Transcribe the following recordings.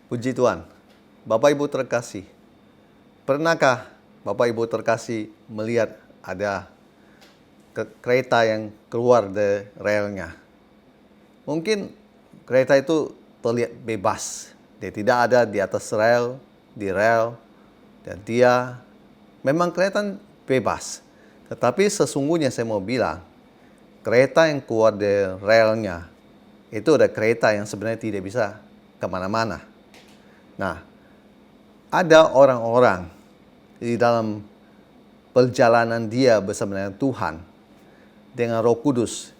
Puji Tuhan. Bapak Ibu terkasih, pernahkah Bapak Ibu terkasih melihat ada kereta yang keluar dari relnya? Mungkin kereta itu terlihat bebas. Dia tidak ada di atas rel, di rel, dan dia memang kelihatan bebas. Tetapi sesungguhnya saya mau bilang, kereta yang keluar dari relnya itu ada kereta yang sebenarnya tidak bisa kemana-mana. Nah, ada orang-orang di dalam perjalanan dia bersama dengan Tuhan, dengan Roh Kudus,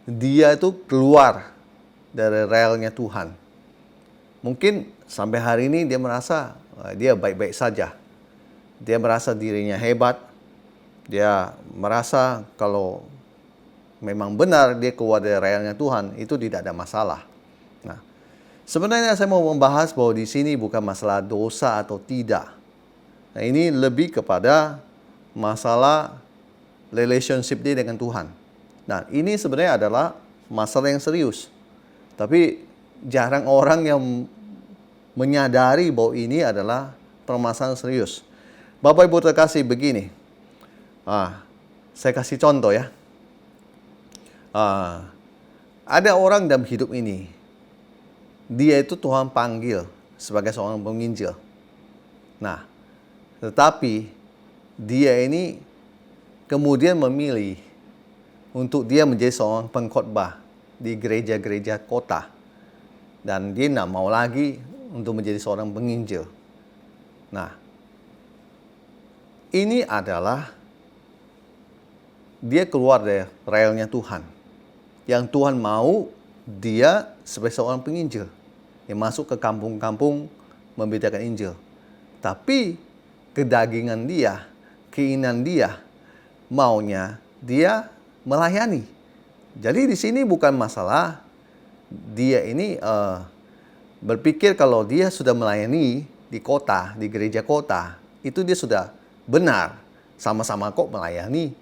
dia itu keluar dari relnya Tuhan. Mungkin sampai hari ini dia merasa dia baik-baik saja. Dia merasa dirinya hebat. Dia merasa kalau memang benar dia keluar dari relnya Tuhan, itu tidak ada masalah. Nah, sebenarnya saya mau membahas bahwa di sini bukan masalah dosa atau tidak. Nah, ini lebih kepada masalah relationship dia dengan Tuhan. Nah, ini sebenarnya adalah masalah yang serius. Tapi jarang orang yang menyadari bahwa ini adalah permasalahan serius. Bapak Ibu terkasih, begini. Saya kasih contoh ya. Ada orang dalam hidup ini, dia itu Tuhan panggil sebagai seorang penginjil. Nah, tetapi dia ini kemudian memilih untuk dia menjadi seorang pengkhotbah di gereja-gereja kota. Dan dia tidak mau lagi untuk menjadi seorang penginjil. Nah, ini adalah dia keluar dari relnya Tuhan. Yang Tuhan mau dia sebagai seorang penginjil yang masuk ke kampung-kampung memberitakan Injil. Tapi kedagingan dia, keinginan dia, maunya dia melayani. Jadi di sini bukan masalah dia ini berpikir kalau dia sudah melayani di kota, di gereja kota, itu dia sudah benar, sama-sama kok melayani.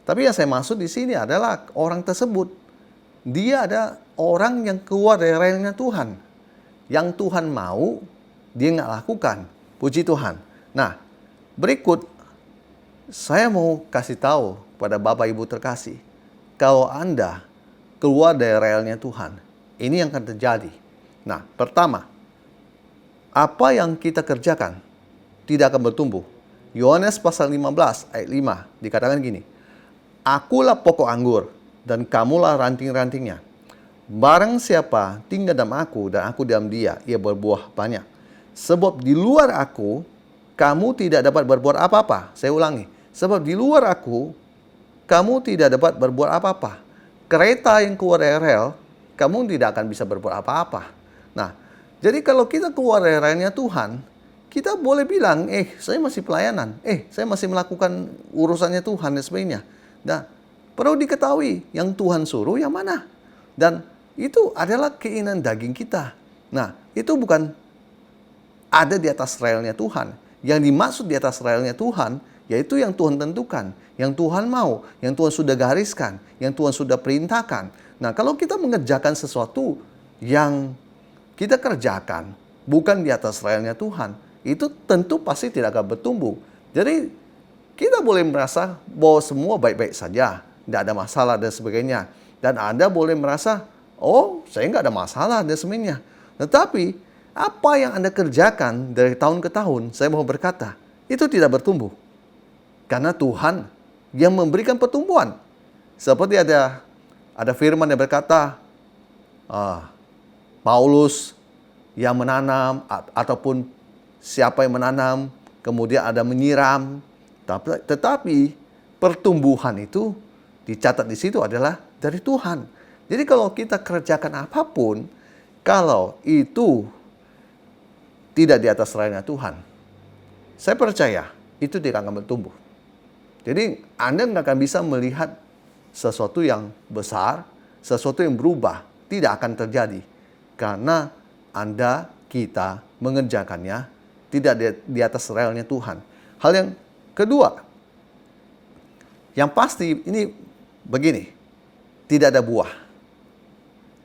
Tapi yang saya maksud di sini adalah orang tersebut, dia ada orang yang keluar dari relnya Tuhan. Yang Tuhan mau, dia nggak lakukan. Puji Tuhan. Nah, berikut saya mau kasih tahu pada Bapak Ibu terkasih, kalau Anda keluar dari relnya Tuhan, ini yang akan terjadi. Nah, pertama, apa yang kita kerjakan tidak akan bertumbuh. Yohanes pasal 15 ayat 5 dikatakan gini, Akulah pokok anggur dan kamulah ranting-rantingnya. Barang siapa tinggal dalam aku dan aku dalam dia, ia berbuah banyak. Sebab di luar aku, kamu tidak dapat berbuat apa-apa. Saya ulangi. Sebab di luar aku, kamu tidak dapat berbuat apa-apa. Kereta yang keluar dari rel, kamu tidak akan bisa berbuat apa-apa. Nah, jadi kalau kita keluar dari relnya Tuhan, kita boleh bilang, saya masih pelayanan. Saya masih melakukan urusannya Tuhan dan sebagainya. Nah, perlu diketahui yang Tuhan suruh yang mana. Dan itu adalah keinginan daging kita. Nah, itu bukan ada di atas relnya Tuhan. Yang dimaksud di atas relnya Tuhan, yaitu yang Tuhan tentukan, yang Tuhan mau, yang Tuhan sudah gariskan, yang Tuhan sudah perintahkan. Nah, kalau kita mengerjakan sesuatu yang kita kerjakan bukan di atas relnya Tuhan, itu tentu pasti tidak akan bertumbuh. Jadi, kita boleh merasa bahwa semua baik-baik saja, tidak ada masalah dan sebagainya. Dan Anda boleh merasa, saya nggak ada masalah dan sebagainya. Tetapi, apa yang Anda kerjakan dari tahun ke tahun, saya mau berkata, itu tidak bertumbuh. Karena Tuhan yang memberikan pertumbuhan. Seperti ada firman yang berkata, Paulus yang menanam, ataupun siapa yang menanam, kemudian ada menyiram. Tetapi pertumbuhan itu dicatat di situ adalah dari Tuhan. Jadi kalau kita kerjakan apapun, kalau itu tidak di atas relnya Tuhan, saya percaya itu tidak akan bertumbuh. Jadi Anda nggak akan bisa melihat sesuatu yang besar, sesuatu yang berubah, tidak akan terjadi. Karena kita mengerjakannya tidak di atas relnya Tuhan. Hal yang kedua, yang pasti ini begini, tidak ada buah.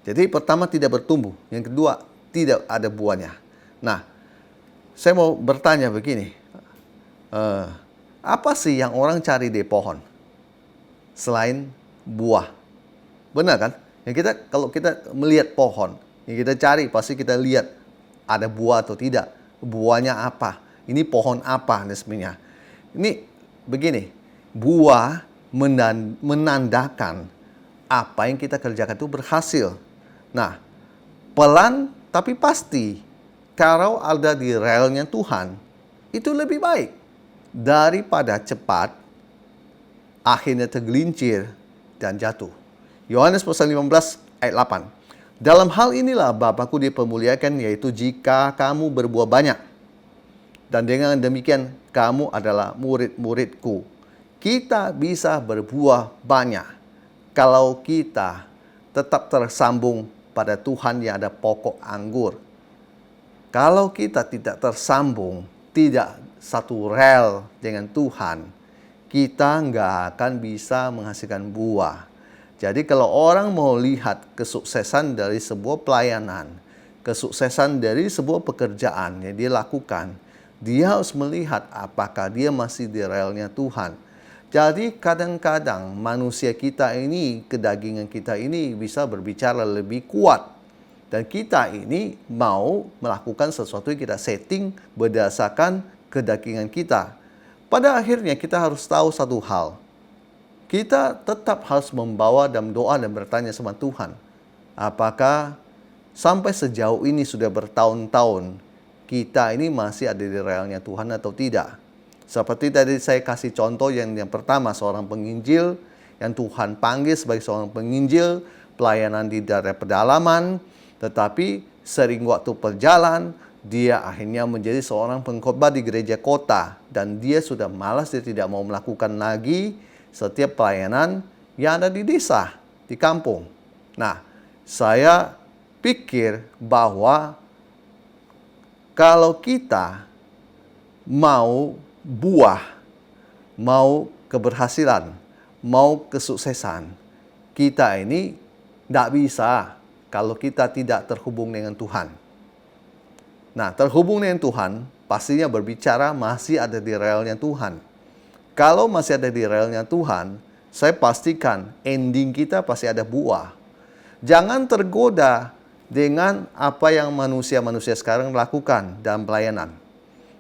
Jadi pertama tidak bertumbuh, yang kedua tidak ada buahnya. Nah, saya mau bertanya begini. Apa sih yang orang cari di pohon? Selain buah. Benar kan? Kalau kita melihat pohon, yang kita cari pasti kita lihat ada buah atau tidak. Buahnya apa? Ini pohon apa dan sebagainya. Ini begini, buah menandakan apa yang kita kerjakan itu berhasil. Nah, pelan tapi pasti, kalau ada di relnya Tuhan, itu lebih baik daripada cepat, akhirnya tergelincir dan jatuh. Yohanes pasal 15 ayat 8. Dalam hal inilah Bapakku dipermuliakan, yaitu jika kamu berbuah banyak. Dan dengan demikian kamu adalah murid-muridku. Kita bisa berbuah banyak kalau kita tetap tersambung pada Tuhan yang ada pokok anggur. Kalau kita tidak tersambung, tidak satu rel dengan Tuhan, kita nggak akan bisa menghasilkan buah. Jadi kalau orang mau lihat kesuksesan dari sebuah pelayanan, kesuksesan dari sebuah pekerjaan yang dia lakukan, dia harus melihat apakah dia masih di relnya Tuhan. Jadi kadang-kadang manusia kita ini, kedagingan kita ini bisa berbicara lebih kuat. Dan kita ini mau melakukan sesuatu yang kita setting berdasarkan kedagingan kita. Pada akhirnya kita harus tahu satu hal. Kita tetap harus membawa dalam doa dan bertanya sama Tuhan. Apakah sampai sejauh ini sudah bertahun-tahun kita ini masih ada di relnya Tuhan atau tidak? Seperti tadi saya kasih contoh yang pertama, seorang penginjil yang Tuhan panggil sebagai seorang penginjil, pelayanan di daerah pedalaman, tetapi sering waktu berjalan, dia akhirnya menjadi seorang pengkhotbah di gereja kota. Dan dia sudah malas, dia tidak mau melakukan lagi setiap pelayanan yang ada di desa, di kampung. Nah, saya pikir bahwa kalau kita mau buah, mau keberhasilan, mau kesuksesan, kita ini tidak bisa kalau kita tidak terhubung dengan Tuhan. Nah, terhubung dengan Tuhan pastinya berbicara masih ada di relnya Tuhan. Kalau masih ada di relnya Tuhan, saya pastikan ending kita pasti ada buah. Jangan tergoda dengan apa yang manusia-manusia sekarang lakukan dalam pelayanan.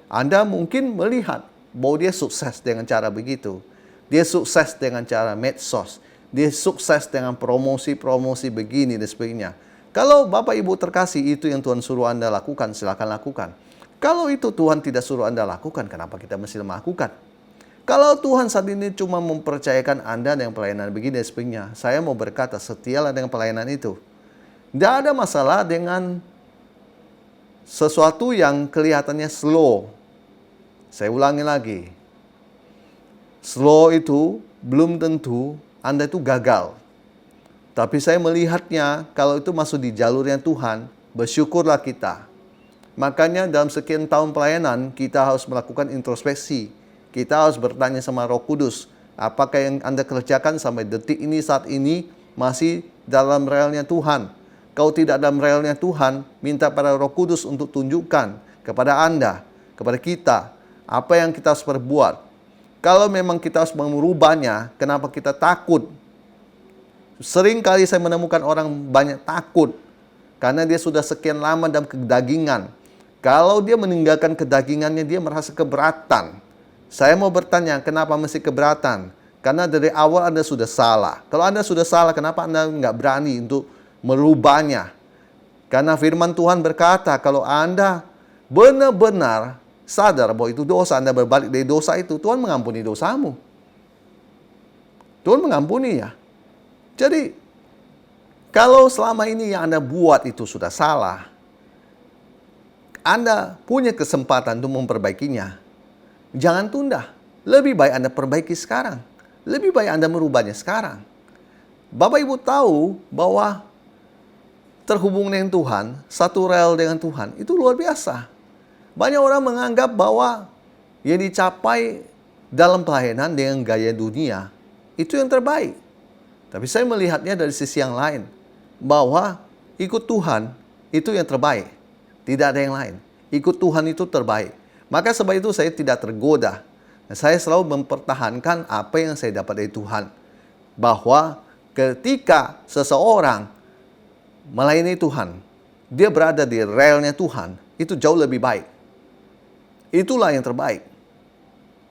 Anda mungkin melihat bahwa dia sukses dengan cara begitu. Dia sukses dengan cara medsos. Dia sukses dengan promosi-promosi begini dan sebagainya. Kalau Bapak Ibu terkasih itu yang Tuhan suruh Anda lakukan, silakan lakukan. Kalau itu Tuhan tidak suruh Anda lakukan, kenapa kita mesti melakukan? Kalau Tuhan saat ini cuma mempercayakan Anda dengan pelayanan begini dan sebagainya, saya mau berkata, setialah dengan pelayanan itu. Tidak ada masalah dengan sesuatu yang kelihatannya slow. Saya ulangi lagi. Slow itu belum tentu Anda itu gagal. Tapi saya melihatnya, kalau itu masuk di jalurnya Tuhan, bersyukurlah kita. Makanya dalam sekian tahun pelayanan, kita harus melakukan introspeksi. Kita harus bertanya sama Roh Kudus, apakah yang Anda kerjakan sampai detik ini, saat ini, masih dalam relnya Tuhan. Kalau tidak dalam relnya Tuhan, minta pada Roh Kudus untuk tunjukkan kepada Anda, kepada kita, apa yang kita harus perbuat. Kalau memang kita harus merubahnya, kenapa kita takut? Sering kali saya menemukan orang banyak takut, karena dia sudah sekian lama dalam kedagingan. Kalau dia meninggalkan kedagingannya, dia merasa keberatan. Saya mau bertanya, kenapa mesti keberatan? Karena dari awal Anda sudah salah. Kalau Anda sudah salah, kenapa Anda nggak berani untuk merubahnya? Karena firman Tuhan berkata, kalau Anda benar-benar sadar bahwa itu dosa, Anda berbalik dari dosa itu, Tuhan mengampuni dosamu. Tuhan mengampuni ya. Jadi, kalau selama ini yang Anda buat itu sudah salah, Anda punya kesempatan untuk memperbaikinya. Jangan tunda. Lebih baik Anda perbaiki sekarang. Lebih baik Anda merubahnya sekarang. Bapak Ibu tahu bahwa terhubung dengan Tuhan, satu rel dengan Tuhan, itu luar biasa. Banyak orang menganggap bahwa yang dicapai dalam pelayanan dengan gaya dunia, itu yang terbaik. Tapi saya melihatnya dari sisi yang lain, bahwa ikut Tuhan, itu yang terbaik. Tidak ada yang lain. ikut Tuhan itu terbaik. Maka sebab itu saya tidak tergoda. Saya selalu mempertahankan apa yang saya dapat dari Tuhan. Bahwa ketika seseorang melayani Tuhan, dia berada di relnya Tuhan, itu jauh lebih baik. Itulah yang terbaik.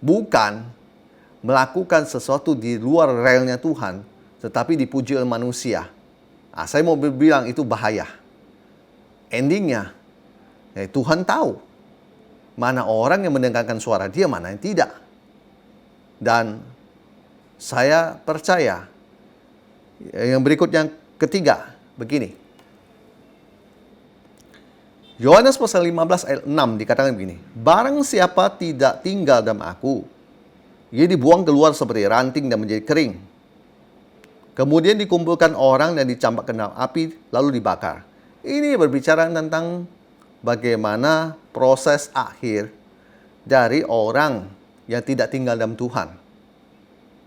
Bukan melakukan sesuatu di luar relnya Tuhan, tetapi dipuji oleh manusia. Saya mau bilang itu bahaya. Endingnya, Tuhan tahu mana orang yang mendengarkan suara dia, mana yang tidak. Dan saya percaya, yang berikutnya ketiga, begini. Yohanes pasal 15 ayat 6 dikatakan begini. Barang siapa tidak tinggal dalam aku, ia dibuang keluar seperti ranting dan menjadi kering. Kemudian dikumpulkan orang dan dicampakkan dalam api, lalu dibakar. Ini berbicara tentang bagaimana proses akhir dari orang yang tidak tinggal dalam Tuhan.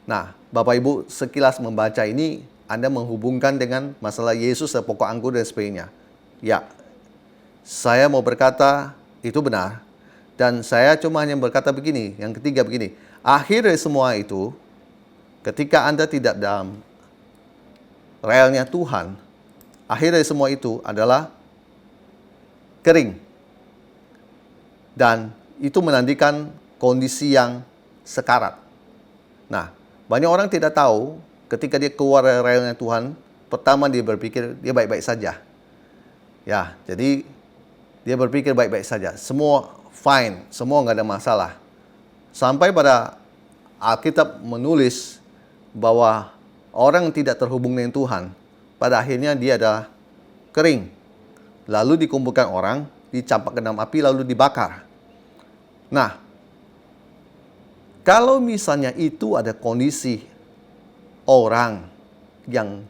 Nah, Bapak Ibu sekilas membaca ini, Anda menghubungkan dengan masalah Yesus dan pokok anggur dan sebagainya. Ya, saya mau berkata itu benar. Dan saya cuma hanya berkata begini, yang ketiga begini. Akhir dari semua itu, ketika Anda tidak dalam relnya Tuhan, akhir dari semua itu adalah kering. Dan itu menandakan kondisi yang sekarat. Nah, banyak orang tidak tahu ketika dia keluar dari relnya Tuhan, pertama dia berpikir dia baik-baik saja. Ya, jadi dia berpikir baik-baik saja. Semua fine, semua nggak ada masalah. Sampai pada Alkitab menulis bahwa orang yang tidak terhubung dengan Tuhan, pada akhirnya dia adalah kering. Lalu dikumpulkan orang, dicampakkan dalam api, lalu dibakar. Nah, kalau misalnya itu ada kondisi orang yang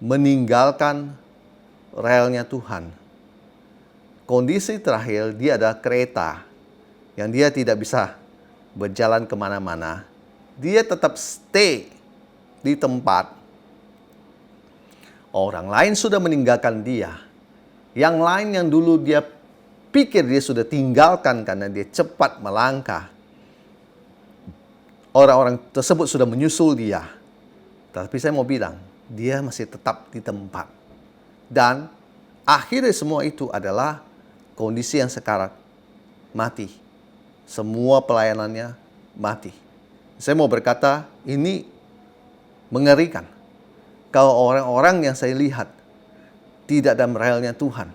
meninggalkan relnya Tuhan, kondisi terakhir dia ada kereta yang dia tidak bisa berjalan kemana-mana, dia tetap stay di tempat. Orang lain sudah meninggalkan dia. Yang lain yang dulu dia pikir dia sudah tinggalkan karena dia cepat melangkah. Orang-orang tersebut sudah menyusul dia. Tapi saya mau bilang, dia masih tetap di tempat. Dan akhirnya semua itu adalah kondisi yang sekarat, mati. Semua pelayanannya mati. Saya mau berkata, ini mengerikan. Kalau orang-orang yang saya lihat tidak dalam relnya Tuhan.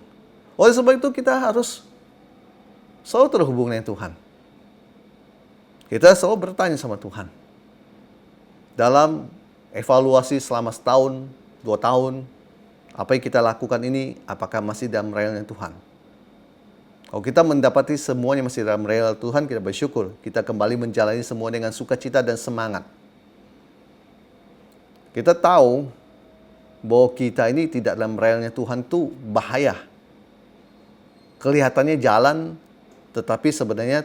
Oleh sebab itu kita harus selalu terhubung dengan Tuhan. Kita selalu bertanya sama Tuhan. Dalam evaluasi selama setahun, 2 tahun, apa yang kita lakukan ini, apakah masih dalam relnya Tuhan? Kalau kita mendapati semuanya masih dalam rel Tuhan, kita bersyukur. Kita kembali menjalani semua dengan sukacita dan semangat. Kita tahu bahwa kita ini tidak dalam relnya Tuhan itu bahaya. Kelihatannya jalan, tetapi sebenarnya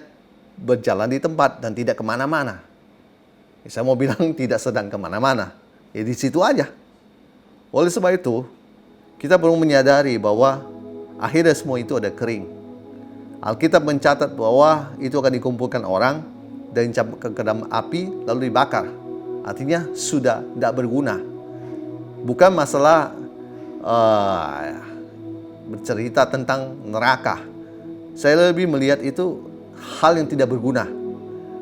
berjalan di tempat dan tidak kemana-mana. Saya mau bilang tidak sedang kemana-mana. Ya di situ aja. Oleh sebab itu, kita perlu menyadari bahwa akhirnya semua itu ada kering. Alkitab mencatat bahwa itu akan dikumpulkan orang dan dicampakkan ke dalam api lalu dibakar. Artinya sudah tidak berguna. Bukan masalah bercerita tentang neraka. Saya lebih melihat itu hal yang tidak berguna.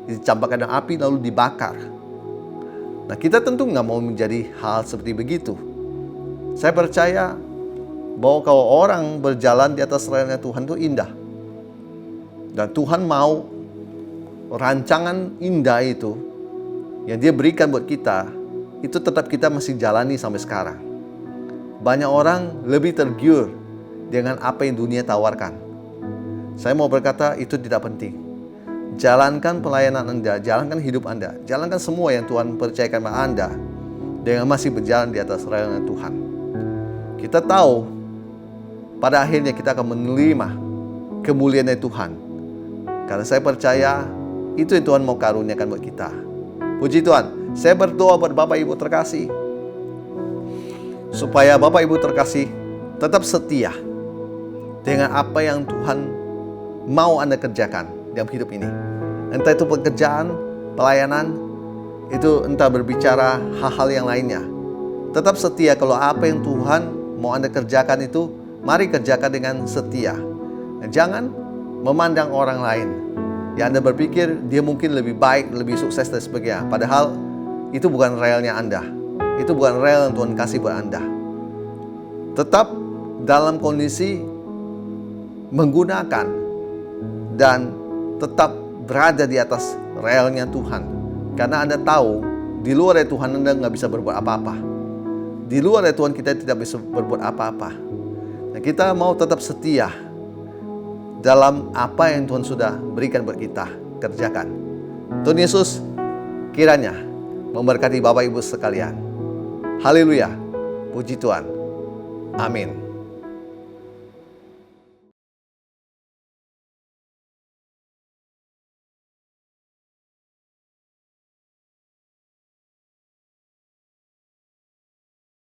Dicampakkan dalam api lalu dibakar. Nah, kita tentu nggak mau menjadi hal seperti begitu. Saya percaya bahwa kalau orang berjalan di atas relnya Tuhan itu indah. Dan Tuhan mau rancangan indah itu yang dia berikan buat kita, itu tetap kita masih jalani sampai sekarang. Banyak orang lebih tergiur dengan apa yang dunia tawarkan. Saya mau berkata itu tidak penting. Jalankan pelayanan Anda, jalankan hidup Anda, jalankan semua yang Tuhan percayakan kepada Anda dengan masih berjalan di atas relnya Tuhan. Kita tahu pada akhirnya kita akan menerima kemuliaan dari Tuhan. Karena saya percaya itu yang Tuhan mau karuniakan buat kita. Puji Tuhan. Saya berdoa buat Bapak Ibu terkasih, supaya Bapak Ibu terkasih tetap setia dengan apa yang Tuhan mau Anda kerjakan dalam hidup ini. Entah itu pekerjaan, pelayanan, itu entah berbicara hal-hal yang lainnya. Tetap setia kalau apa yang Tuhan mau Anda kerjakan itu, mari kerjakan dengan setia. Jangan memandang orang lain. Ya, Anda berpikir dia mungkin lebih baik, lebih sukses dan sebagainya. Padahal itu bukan realnya Anda. Itu bukan real yang Tuhan kasih buat Anda. Tetap dalam kondisi menggunakan dan tetap berada di atas realnya Tuhan. Karena Anda tahu, di luar dari Tuhan Anda nggak bisa berbuat apa-apa. Di luar dari Tuhan kita tidak bisa berbuat apa-apa. Nah, kita mau tetap setia dalam apa yang Tuhan sudah berikan buat kita kerjakan. Tuhan Yesus kiranya memberkati Bapak Ibu sekalian. Haleluya. Puji Tuhan. Amin.